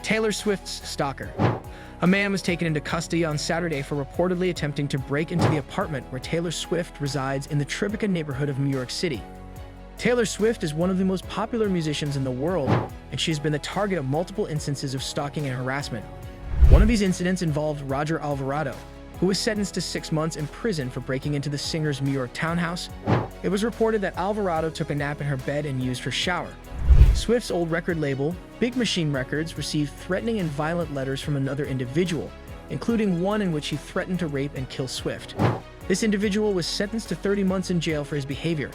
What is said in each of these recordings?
Taylor Swift's Stalker. A man was taken into custody on Saturday for reportedly attempting to break into the apartment where Taylor Swift resides in the Tribeca neighborhood of New York City. Taylor Swift is one of the most popular musicians in the world, and she's been the target of multiple instances of stalking and harassment. One of these incidents involved Roger Alvarado, who was sentenced to 6 months in prison for breaking into the singer's New York townhouse. It was reported that Alvarado took a nap in her bed and used her shower. Swift's old record label, Big Machine Records, received threatening and violent letters from another individual, including one in which he threatened to rape and kill Swift. This individual was sentenced to 30 months in jail for his behavior.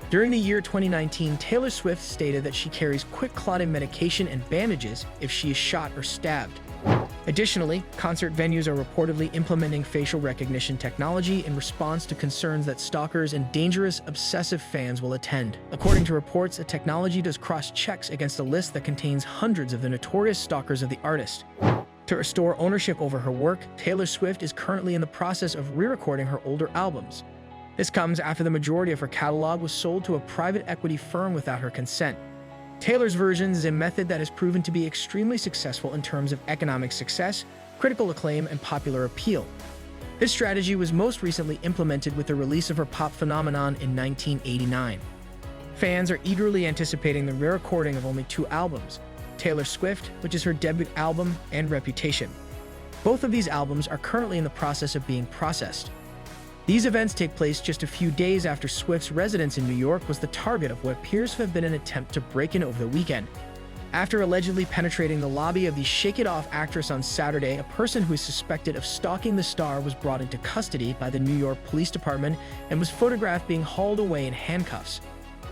During the year 2019, Taylor Swift stated that she carries quick-clotting medication and bandages if she is shot or stabbed. Additionally, concert venues are reportedly implementing facial recognition technology in response to concerns that stalkers and dangerous, obsessive fans will attend. According to reports, the technology does cross-checks against a list that contains hundreds of the notorious stalkers of the artist. To restore ownership over her work, Taylor Swift is currently in the process of re-recording her older albums. This comes after the majority of her catalog was sold to a private equity firm without her consent. Taylor's version is a method that has proven to be extremely successful in terms of economic success, critical acclaim, and popular appeal. This strategy was most recently implemented with the release of her pop phenomenon in 1989. Fans are eagerly anticipating the re-recording of only 2 albums, Taylor Swift, which is her debut album, and Reputation. Both of these albums are currently in the process of being processed. These events take place just a few days after Swift's residence in New York was the target of what appears to have been an attempt to break in over the weekend. After allegedly penetrating the lobby of the Shake It Off actress on Saturday, a person who is suspected of stalking the star was brought into custody by the New York Police Department and was photographed being hauled away in handcuffs.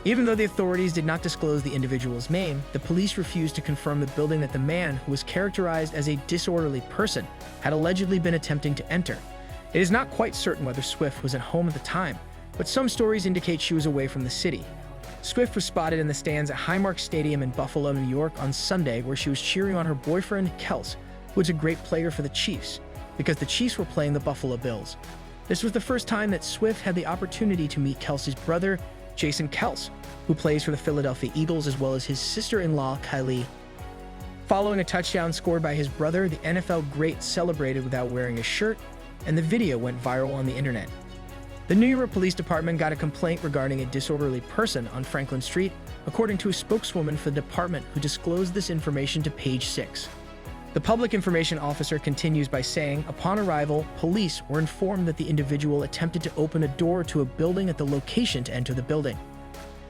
Even though the authorities did not disclose the individual's name, the police refused to confirm the building that the man, who was characterized as a disorderly person, had allegedly been attempting to enter. It is not quite certain whether Swift was at home at the time, but some stories indicate she was away from the city. Swift was spotted in the stands at Highmark Stadium in Buffalo, New York on Sunday, where she was cheering on her boyfriend, Kels, who is a great player for the Chiefs, because the Chiefs were playing the Buffalo Bills. This was the first time that Swift had the opportunity to meet Kelsey's brother, Jason Kels, who plays for the Philadelphia Eagles, as well as his sister-in-law, Kylie. Following a touchdown scored by his brother, the NFL great celebrated without wearing a shirt, and the video went viral on the internet. The New York Police Department got a complaint regarding a disorderly person on Franklin Street, according to a spokeswoman for the department who disclosed this information to Page 6. The public information officer continues by saying, upon arrival, police were informed that the individual attempted to open a door to a building at the location to enter the building.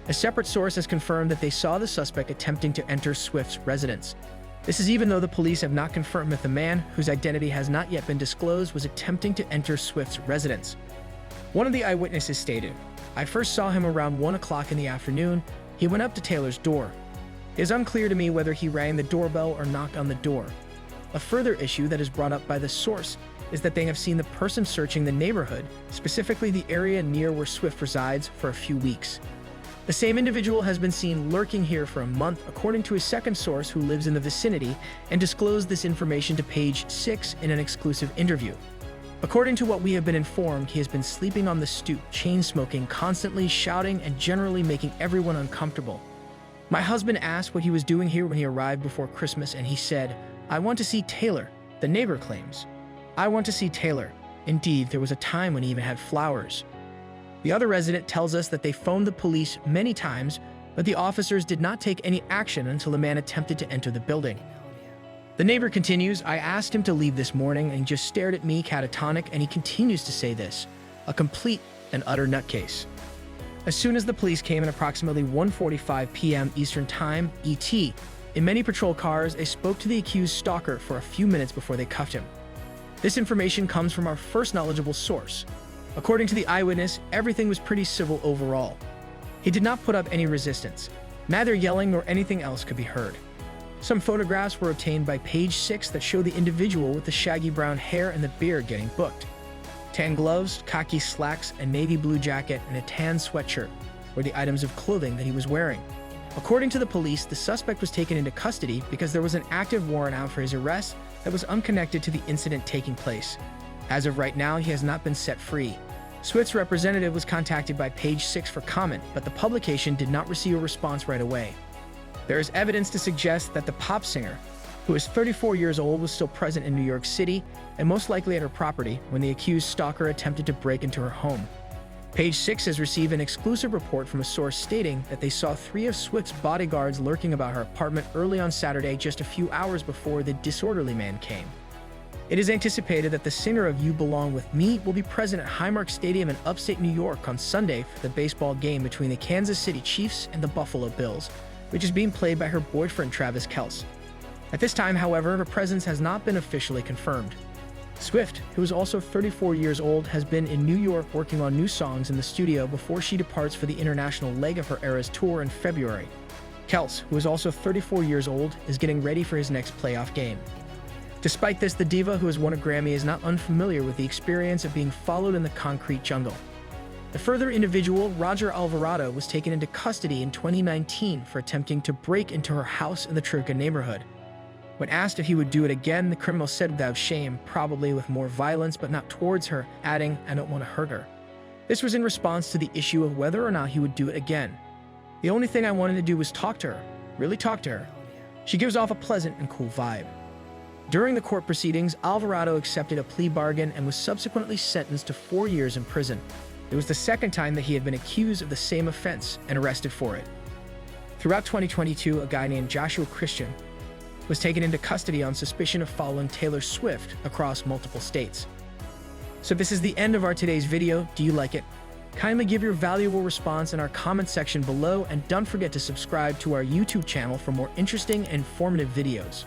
A separate source has confirmed that they saw the suspect attempting to enter Swift's residence. This is even though the police have not confirmed that the man, whose identity has not yet been disclosed, was attempting to enter Swift's residence. One of the eyewitnesses stated, "I first saw him around 1 o'clock in the afternoon. He went up to Taylor's door. It is unclear to me whether he rang the doorbell or knocked on the door." A further issue that is brought up by the source is that they have seen the person searching the neighborhood, specifically the area near where Swift resides, for a few weeks. The same individual has been seen lurking here for a month, according to a second source who lives in the vicinity and disclosed this information to Page 6 in an exclusive interview. According to what we have been informed, he has been sleeping on the stoop, chain-smoking, constantly shouting, and generally making everyone uncomfortable. My husband asked what he was doing here when he arrived before Christmas, and he said, "I want to see Taylor," the neighbor claims. "I want to see Taylor." Indeed, there was a time when he even had flowers. The other resident tells us that they phoned the police many times, but the officers did not take any action until the man attempted to enter the building. The neighbor continues, "I asked him to leave this morning and he just stared at me catatonic, and he continues to say this. A complete and utter nutcase." As soon as the police came at approximately 1:45 p.m. Eastern Time, ET, in many patrol cars, they spoke to the accused stalker for a few minutes before they cuffed him. This information comes from our first knowledgeable source. According to the eyewitness, everything was pretty civil overall. He did not put up any resistance. Neither yelling nor anything else could be heard. Some photographs were obtained by Page 6 that show the individual with the shaggy brown hair and the beard getting booked. Tan gloves, khaki slacks, a navy blue jacket, and a tan sweatshirt were the items of clothing that he was wearing. According to the police, the suspect was taken into custody because there was an active warrant out for his arrest that was unconnected to the incident taking place. As of right now, he has not been set free. Swift's representative was contacted by Page 6 for comment, but the publication did not receive a response right away. There is evidence to suggest that the pop singer, who is 34 years old, was still present in New York City and most likely at her property when the accused stalker attempted to break into her home. Page 6 has received an exclusive report from a source stating that they saw 3 of Swift's bodyguards lurking about her apartment early on Saturday, just a few hours before the disorderly man came. It is anticipated that the singer of You Belong With Me will be present at Highmark Stadium in upstate New York on Sunday for the baseball game between the Kansas City Chiefs and the Buffalo Bills, which is being played by her boyfriend Travis Kelce. At this time, however, her presence has not been officially confirmed. Swift, who is also 34 years old, has been in New York working on new songs in the studio before she departs for the international leg of her Eras tour in February. Kelce, who is also 34 years old, is getting ready for his next playoff game. Despite this, the diva, who has won a Grammy, is not unfamiliar with the experience of being followed in the concrete jungle. The further individual, Roger Alvarado, was taken into custody in 2019 for attempting to break into her house in the Tribeca neighborhood. When asked if he would do it again, the criminal said without shame, probably with more violence but not towards her, adding, "I don't want to hurt her." This was in response to the issue of whether or not he would do it again. "The only thing I wanted to do was talk to her, really talk to her. She gives off a pleasant and cool vibe." During the court proceedings, Alvarado accepted a plea bargain and was subsequently sentenced to 4 years in prison. It was the second time that he had been accused of the same offense and arrested for it. Throughout 2022, a guy named Joshua Christian was taken into custody on suspicion of following Taylor Swift across multiple states. So this is the end of our today's video. Do you like it? Kindly give your valuable response in our comment section below, and don't forget to subscribe to our YouTube channel for more interesting and informative videos.